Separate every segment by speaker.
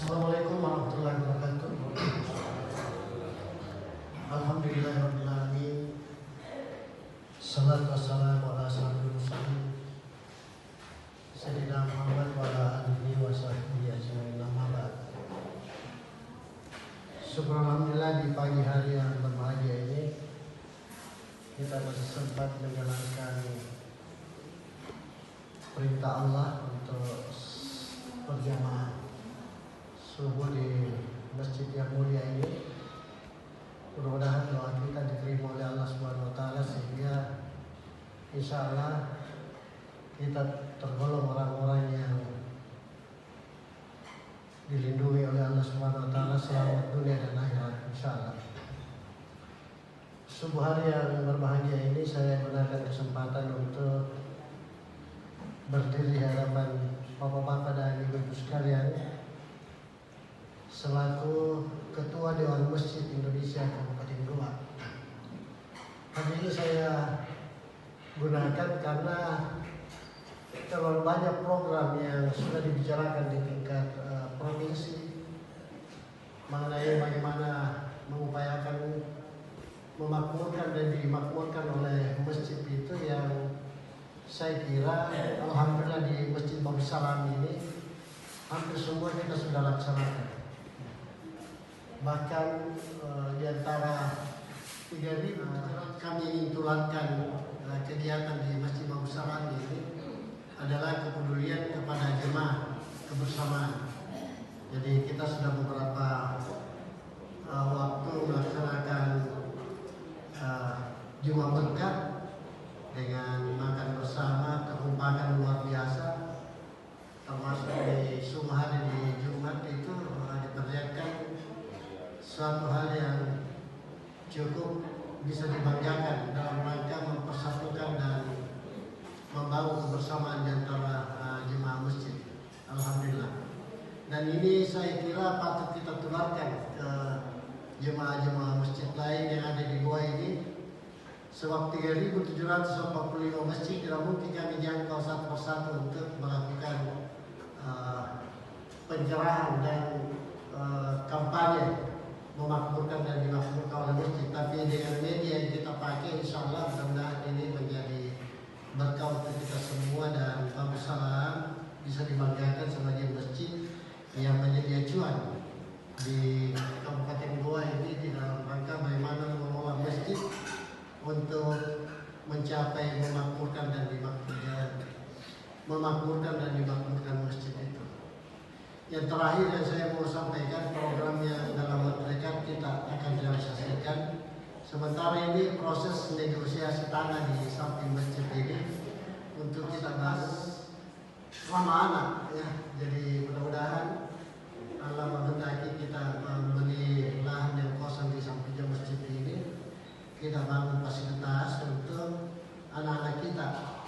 Speaker 1: Assalamualaikum warahmatullahi wabarakatuh. Alhamdulillahirabbil alamin. Salatu wassalamu ala asyrofil mursalin Sayyidina Muhammad wa ala alihi wa sahbihi ajmain. Amma ba'd. Alhamdulillah, di pagi hari yang berbahagia ini kita masih sempat menjalankan perintah Allah untuk berjamaah subuh di masjid yang mulia ini. Mudah-mudahan doa kita diterima oleh Allah Subhanahu wa taala sehingga insya Allah kita tergolong orang-orang yang dilindungi oleh Allah Subhanahu wa taala selamat dunia dan akhirat insyaallah. Subuh hari yang berbahagia ini saya gunakan kesempatan untuk berdiri di hadapan bapak-bapak dan ibu-ibu sekalian selaku Ketua Dewan Masjid Indonesia Kabupaten Goa. Hari ini saya gunakan karena terlalu banyak program yang sudah dibicarakan di tingkat provinsi mengenai bagaimana mengupayakan memakmurkan dan dimakmurkan oleh masjid itu, yang saya kira alhamdulillah di Masjid Babu Salam ini hampir semua kita sudah laksanakan. Bahkan di antara 3.000 kami ingin tularkan kegiatan di Masjid Babu Salam ini adalah kepedulian kepada jemaah kebersamaan. Jadi kita sudah beberapa waktu melaksanakan Jumat berkat dengan makan bersama, kekompakan luar biasa, termasuk di subuh hari di Jumat itu diperlihatkan suatu hal yang cukup bisa dibanggakan dalam rangka mempersatukan dan membangun kebersamaan di antara jemaah masjid. Alhamdulillah. Dan ini saya kira patut kita tularkan ke jemaah-jemaah masjid lain yang ada di Goa ini. Sebab 3.745 masjid tidak mungkin kami jangkau satu persatu untuk melakukan pencerahan dan kampanye memakmurkan dan dimakmurkan oleh masjid. Tapi dengan media yang kita pakai, insya Allah mudah-mudahan ini menjadi berkah untuk kita semua dan Babu Salam bisa dibanggakan sebagai masjid yang menjadi acuan di Kabupaten Goa ini di dalam rangka bagaimana mengelola masjid untuk mencapai memakmurkan dan dimakmurkan masjid itu. Yang terakhir yang saya mau sampaikan, program yang dalam waktu dekat kita akan realisasikan. Sementara ini proses negosiasi tanah di samping masjid ini untuk kita bahas ramah anak ya. Jadi mudah-mudahan Allah menghendaki kita membeli lahan yang kosong di samping masjid ini, kita bangun fasilitas untuk anak-anak kita,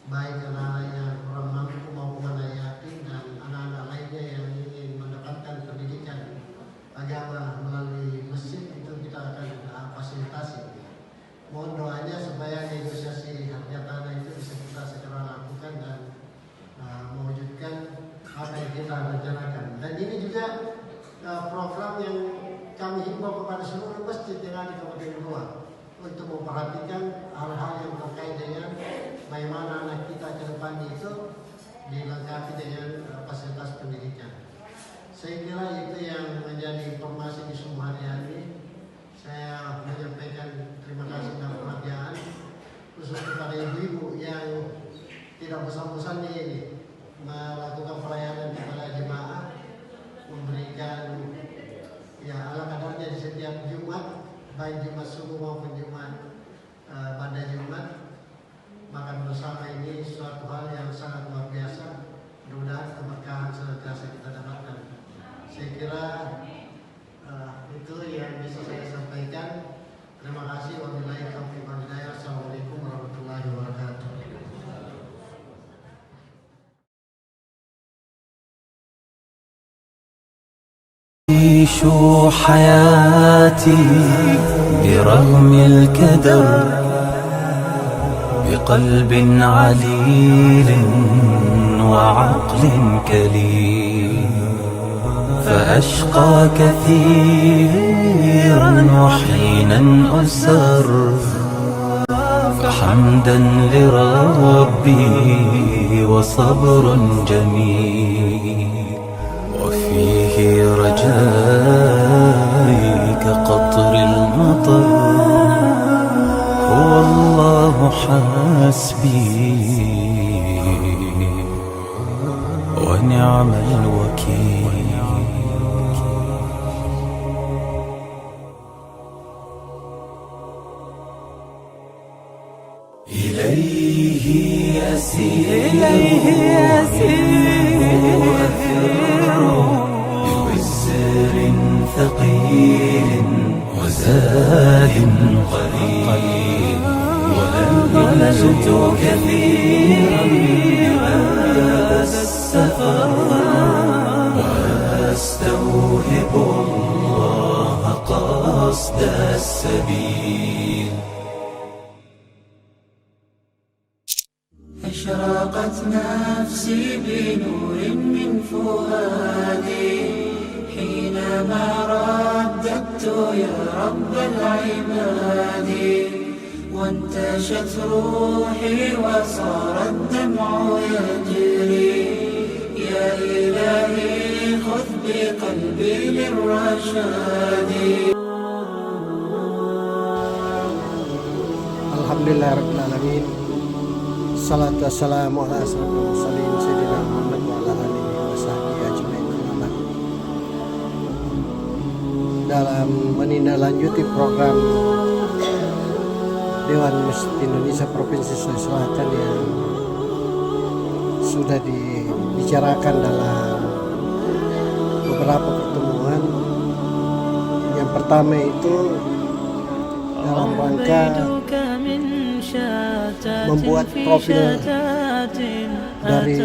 Speaker 1: baik anak-anak yang kurang mampu maupun anak yatim dan anak-anak lainnya yang ingin mendapatkan pendidikan agama melalui masjid, itu kita akan fasilitasi. Mohon doanya supaya negosiasi harga tanah itu bisa kita segera lakukan dan mewujudkan apa yang kita rencanakan. Dan ini juga program yang kami himbau kepada seluruh masjid yang ada di Kabupaten Goa untuk memperhatikan hal-hal yang terkait dengan bagaimana anak kita ke depan itu dilengkapi dengan fasilitas pendidikan. Saya kira itu yang menjadi informasi di subuh hari ini. Saya menyampaikan terima kasih dan penghargaan khusus kepada ibu-ibu yang tidak bosan-bosan ini melakukan pelayanan kepada jemaah, memberikan ya ala kadarnya di setiap Jumat, baik Jumat subuh maupun Jumat pada Jumat. Makan bersama ini suatu hal yang sangat luar biasa. Mudah-mudahan keberkahan senantiasa kita dapatkan. Saya kira itu yang bisa saya sampaikan. Terima kasih. Wabillahi taufiq wal hidayah. Assalamualaikum warahmatullahi wabarakatuh.
Speaker 2: أعيش حياتي برغم الكدر بقلب عليل وعقل كليل. فأشقى كثيرا وحينا أسر فحمدا لربي وصبر جميل وفيه رجائي كقطر المطر هو الله حسبي ونعم الوكيل. إليه يسير وأفر بوزر ثقيل وزاد قليل ولست كثيرا بهذا السفر وأستوهب الله قصد السبيل.
Speaker 3: أشرقت نفسي بنور من فؤادي حينما رددت يا رب العباد وانتشت روحي وصار الدمع يجري يا إلهي خذ بقلبي للرشاد.
Speaker 1: Alhamdulillahirabbil alamin. Salatu wassalamu ala asrofil mursalin sayyidina Muhammad wa ala alihi wasahbihi ajmain. Dalam menindaklanjuti program Dewan Masjid Indonesia Provinsi Sulawesi Selatan yang sudah dibicarakan dalam beberapa pertemuan, yang pertama itu dalam rangka membuat profil dari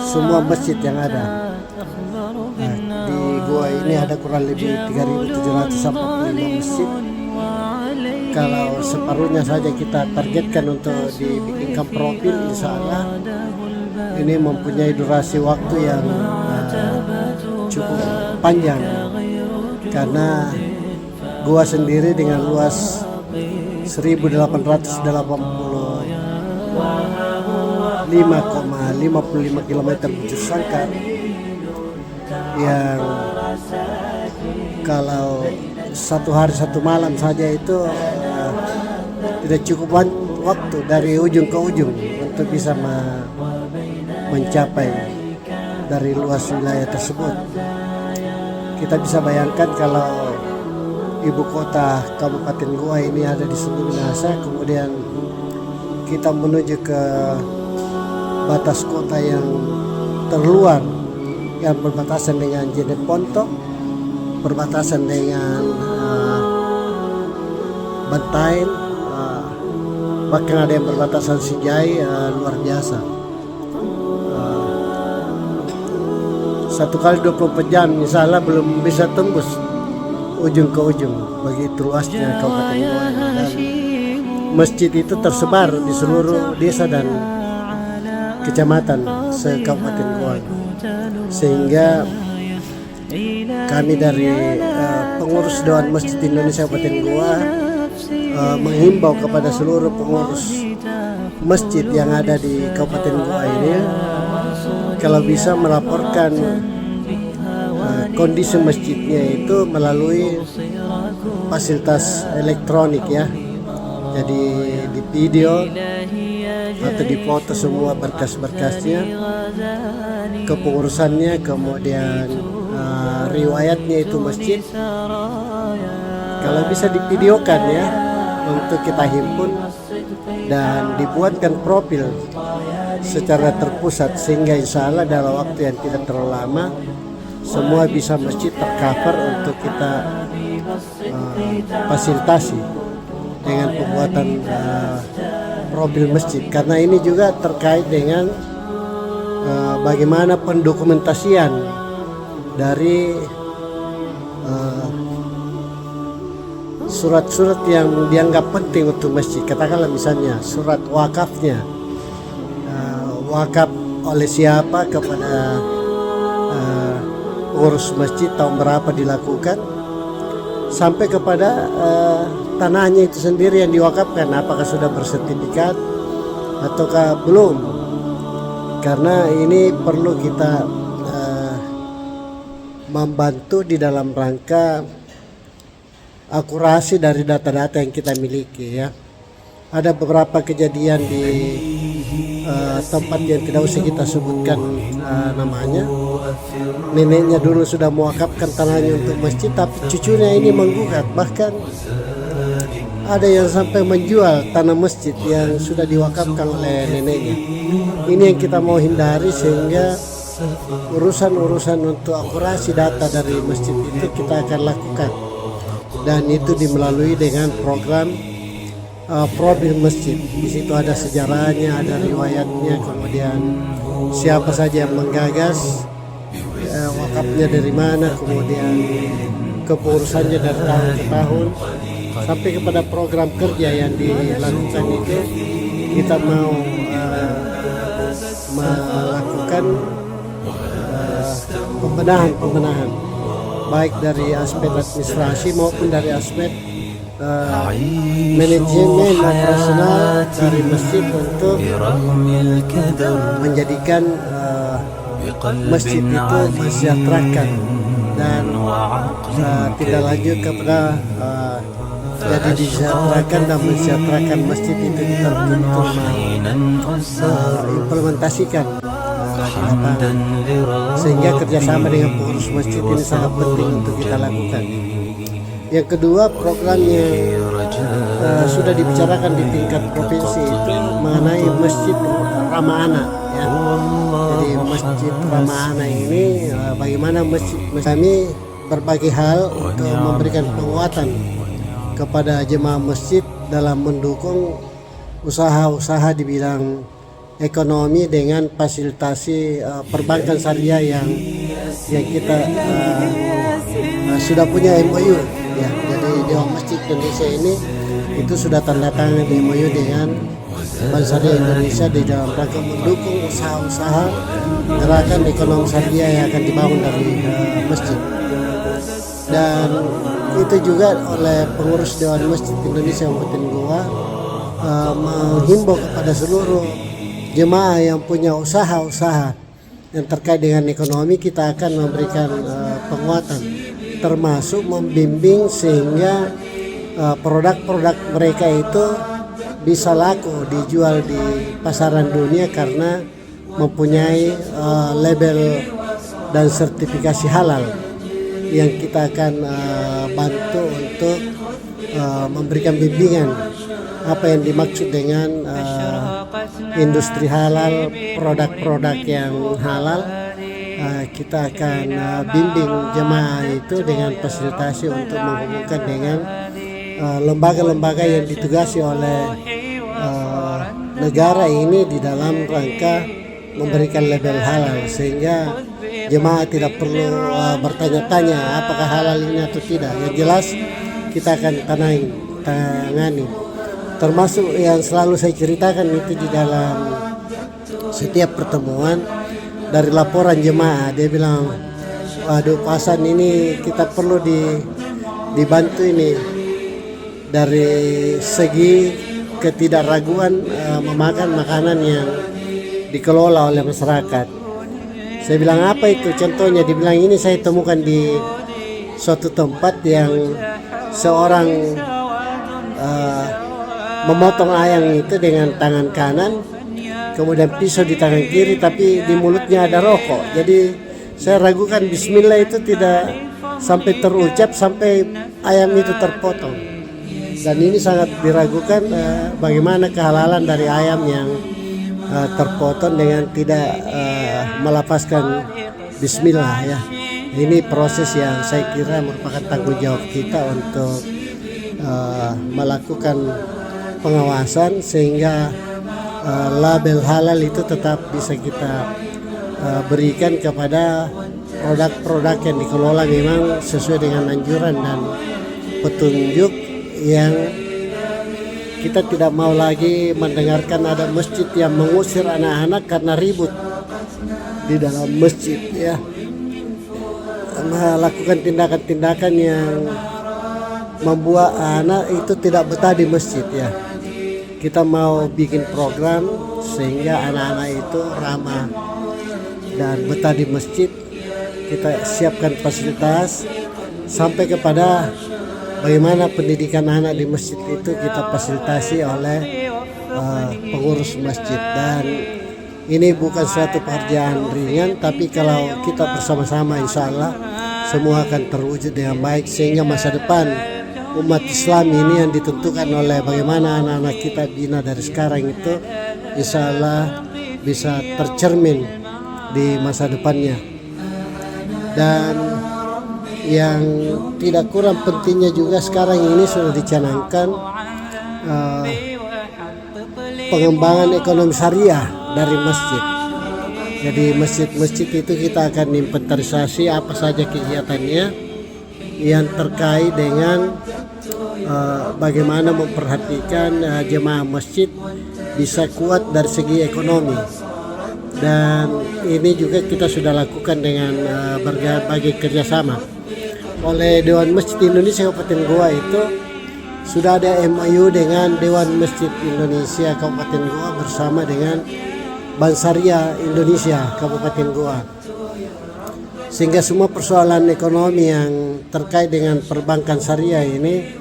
Speaker 1: semua masjid yang ada. Di gua ini ada kurang lebih 3.745 masjid. Kalau separuhnya saja kita targetkan untuk dibikinkan profil, insya Allah ini mempunyai durasi waktu yang cukup panjang, karena gua sendiri dengan luas 1885,55 km bujur sangkar, yang kalau satu hari satu malam saja itu tidak cukup waktu dari ujung ke ujung untuk bisa mencapai dari luas wilayah tersebut. Kita bisa bayangkan kalau ibu kota Kabupaten Goa ini ada di Sumber Minahasa, kemudian kita menuju ke batas kota yang terluar yang berbatasan dengan Jeneponto, berbatasan dengan Bantaeng, bahkan ada yang berbatasan Sijai, luar biasa. 1 kali 24 jam misalnya belum bisa tembus ujung ke ujung, begitu luasnya Kabupaten Goa. Dan masjid itu tersebar di seluruh desa dan kecamatan se-Kabupaten Goa, sehingga kami dari pengurus Dewan Masjid Indonesia Kabupaten Goa menghimbau kepada seluruh pengurus masjid yang ada di Kabupaten Goa ini, kalau bisa melaporkan kondisi masjidnya itu melalui fasilitas elektronik ya. Jadi di video atau di foto semua berkas-berkasnya, kepengurusannya, kemudian riwayatnya itu masjid. Kalau bisa divideokan ya, untuk kita himpun dan dibuatkan profil secara terpusat, sehingga insya Allah dalam waktu yang tidak terlalu lama semua bisa masjid tercover untuk kita fasilitasi dengan pembuatan profil masjid. Karena ini juga terkait dengan bagaimana pendokumentasian dari surat-surat yang dianggap penting untuk masjid. Katakanlah misalnya surat wakafnya, wakaf oleh siapa kepada pengurus masjid tahun berapa dilakukan, sampai kepada tanahnya itu sendiri yang diwakafkan, apakah sudah bersertifikat ataukah belum. Karena ini perlu kita membantu di dalam rangka akurasi dari data-data yang kita miliki ya. Ada beberapa kejadian di tempat yang tidak usah kita sebutkan namanya. Neneknya dulu sudah mewakafkan tanahnya untuk masjid, tapi cucunya ini menggugat, bahkan ada yang sampai menjual tanah masjid yang sudah diwakafkan oleh neneknya. Ini yang kita mau hindari, sehingga urusan-urusan untuk akurasi data dari masjid itu kita akan lakukan, dan itu dimelalui dengan program profil masjid. Di situ ada sejarahnya, ada riwayatnya, kemudian siapa saja yang menggagas, wakafnya dari mana, kemudian kepengurusannya dari tahun ke tahun, sampai kepada program kerja yang dilakukan itu. Kita mau melakukan pembenahan baik dari aspek administrasi maupun dari aspek manajemen operasional dari masjid untuk menjadikan masjid itu mensejahterakan dan tidak lanjut kepada jadi disejahterakan dan mensejahterakan masjid itu kita untuk implementasikan sehingga kerjasama dengan pengurus masjid ini sangat penting untuk kita lakukan. Yang kedua, program yang sudah dibicarakan di tingkat provinsi itu mengenai masjid ramah anak ya. Jadi masjid ramah anak ini bagaimana masjid kami berbagai hal untuk memberikan penguatan kepada jemaah masjid dalam mendukung usaha-usaha di bidang ekonomi dengan fasilitasi perbankan syariah yang kita sudah punya MOU ya. Jadi Dewan Masjid Indonesia ini itu sudah tanda tangan MOU dengan Bank Syariah Indonesia di dalam rangka mendukung usaha-usaha gerakan ekonomi syariah yang akan dibangun dari masjid. Dan itu juga oleh pengurus Dewan Masjid Indonesia Kabupaten Goa menghimbau kepada seluruh jemaah yang punya usaha-usaha yang terkait dengan ekonomi. Kita akan memberikan penguatan, termasuk membimbing sehingga produk-produk mereka itu bisa laku dijual di pasaran dunia karena mempunyai label dan sertifikasi halal, yang kita akan bantu untuk memberikan bimbingan apa yang dimaksud dengan industri halal, produk-produk yang halal. Kita akan bimbing jemaah itu dengan fasilitasi untuk menghubungkan dengan lembaga-lembaga yang ditugasi oleh negara ini di dalam rangka memberikan label halal, sehingga jemaah tidak perlu bertanya-tanya apakah halal ini atau tidak. Yang jelas kita akan tangani, termasuk yang selalu saya ceritakan itu di dalam setiap pertemuan. Dari laporan jemaah, dia bilang, waduh Pasan ini kita perlu dibantu ini dari segi ketidakraguan memakan makanan yang dikelola oleh masyarakat. Saya bilang, apa itu contohnya? Dibilang, ini saya temukan di suatu tempat yang seorang memotong ayam itu dengan tangan kanan, kemudian pisau di tangan kiri, tapi di mulutnya ada rokok. Jadi saya ragukan bismillah itu tidak sampai terucap sampai ayam itu terpotong. Dan ini sangat diragukan bagaimana kehalalan dari ayam yang terpotong dengan tidak melafazkan bismillah ya. Ini proses yang saya kira merupakan tanggung jawab kita untuk melakukan pengawasan sehingga label halal itu tetap bisa kita berikan kepada produk-produk yang dikelola memang sesuai dengan anjuran dan petunjuk, yang kita tidak mau lagi mendengarkan ada masjid yang mengusir anak-anak karena ribut di dalam masjid ya. melakukan tindakan-tindakan yang membuat anak itu tidak betah di masjid ya. Kita mau bikin program sehingga anak-anak itu ramah dan betah di masjid. Kita siapkan fasilitas sampai kepada bagaimana pendidikan anak di masjid itu kita fasilitasi oleh pengurus masjid. Dan ini bukan suatu pekerjaan ringan, tapi kalau kita bersama-sama insya Allah semua akan terwujud dengan baik, sehingga masa depan umat Islam ini yang ditentukan oleh bagaimana anak-anak kita bina dari sekarang itu insya Allah bisa tercermin di masa depannya. Dan yang tidak kurang pentingnya juga sekarang ini sudah dicanangkan pengembangan ekonomi syariah dari masjid. Jadi masjid-masjid itu kita akan inventarisasi apa saja kegiatannya yang terkait dengan bagaimana memperhatikan jemaah masjid bisa kuat dari segi ekonomi. Dan ini juga kita sudah lakukan dengan berbagai kerjasama. Oleh Dewan Masjid Indonesia Kabupaten Goa itu sudah ada MOU dengan Dewan Masjid Indonesia Kabupaten Goa bersama dengan Bank Syariah Indonesia Kabupaten Goa. Sehingga semua persoalan ekonomi yang terkait dengan perbankan syariah ini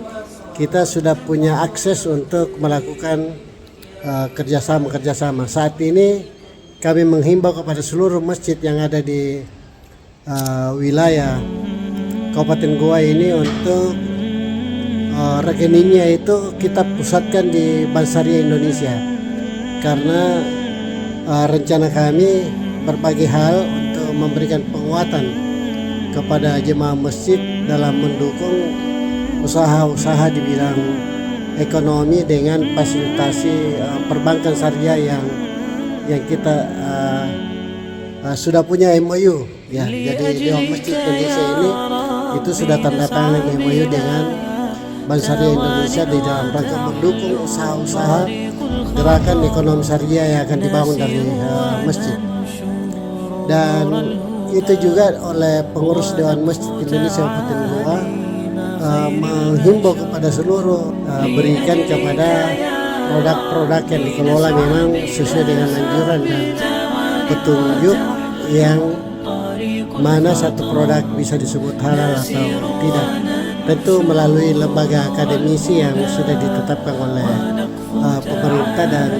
Speaker 1: kita sudah punya akses untuk melakukan kerjasama. Saat ini kami menghimbau kepada seluruh masjid yang ada di wilayah Kabupaten Goa ini untuk rekeningnya itu kita pusatkan di Bank Syariah Indonesia, karena rencana kami berbagai hal untuk memberikan penguatan kepada jemaah masjid dalam mendukung usaha-usaha di bidang ekonomi dengan fasilitasi perbankan syariah yang kita sudah punya MOU ya. Jadi Dewan Masjid Indonesia ini itu sudah tanda tangan MOU dengan Bank Syariah Indonesia di dalam rangka mendukung usaha-usaha gerakan ekonomi syariah yang akan dibangun dari masjid. Dan itu juga oleh pengurus Dewan Masjid Indonesia Kabupaten Goa menghimbau kepada seluruh berikan kepada produk-produk yang dikelola memang sesuai dengan anjuran dan petunjuk yang mana satu produk bisa disebut halal atau tidak. Tentu melalui lembaga akademisi yang sudah ditetapkan oleh pemerintah, dan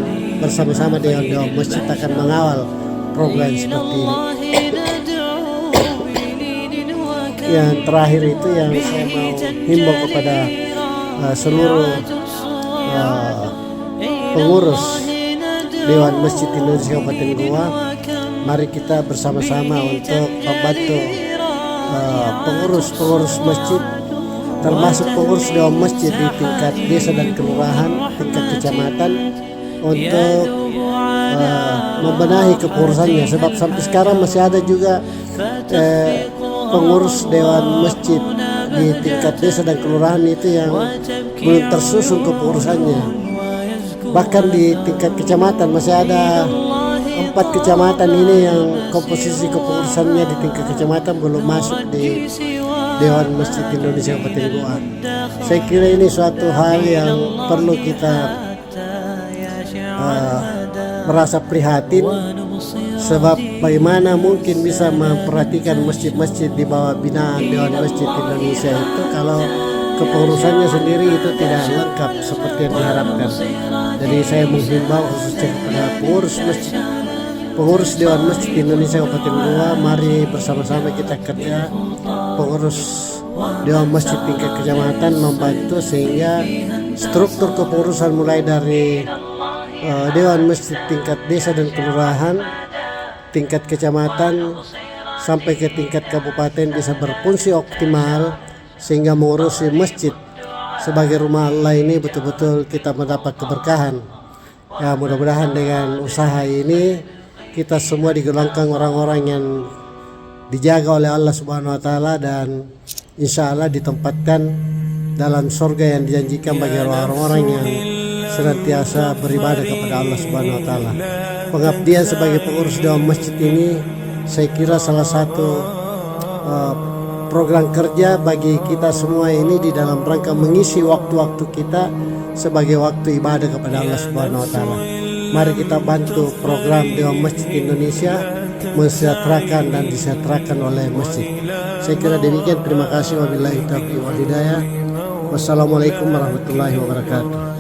Speaker 1: bersama-sama dengan Dewan Masjid akan mengawal program seperti ini. Yang terakhir itu yang saya mau himbau kepada seluruh pengurus Dewan Masjid Indonesia Kabupaten Goa, mari kita bersama-sama untuk membantu pengurus masjid, termasuk pengurus Dewan Masjid di tingkat desa dan kelurahan, tingkat kecamatan, untuk membenahi kepengurusannya. Sebab sampai sekarang masih ada juga pengurus Dewan Masjid di tingkat desa dan kelurahan itu yang belum tersusun kepengurusannya. Bahkan di tingkat kecamatan masih ada 4 kecamatan ini yang komposisi kepengurusannya di tingkat kecamatan belum masuk di Dewan Masjid Indonesia Kabupaten Goa. Saya kira ini suatu hal yang perlu kita merasa prihatin, sebab bagaimana mungkin bisa memperhatikan masjid-masjid di bawah binaan Dewan Masjid Indonesia itu kalau kepengurusannya sendiri itu tidak lengkap seperti yang diharapkan. Jadi saya menghimbau khususnya kepada pengurus Dewan Masjid Indonesia Kabupaten Goa, mari bersama-sama kita kerja, pengurus Dewan Masjid tingkat kecamatan membantu sehingga struktur kepengurusan mulai dari Dewan Masjid tingkat desa dan kelurahan, tingkat kecamatan sampai ke tingkat kabupaten bisa berfungsi optimal, sehingga mengurusi masjid sebagai rumah Allah ini betul-betul kita mendapat keberkahan. Ya, mudah-mudahan dengan usaha ini kita semua digolongkan orang-orang yang dijaga oleh Allah Subhanahu wa taala, dan insya Allah ditempatkan dalam surga yang dijanjikan bagi orang-orang yang senantiasa beribadah kepada Allah Subhanahu wa taala. Pengabdian sebagai pengurus Dewan Masjid ini saya kira salah satu program kerja bagi kita semua ini di dalam rangka mengisi waktu-waktu kita sebagai waktu ibadah kepada Allah Subhanahu wa taala. Mari kita bantu program Dewan Masjid Indonesia mensejahterakan dan disejahterakan oleh masjid. Saya kira demikian. Terima kasih. Wabillahi taufiq wal hidayah. Wassalamualaikum warahmatullahi wabarakatuh.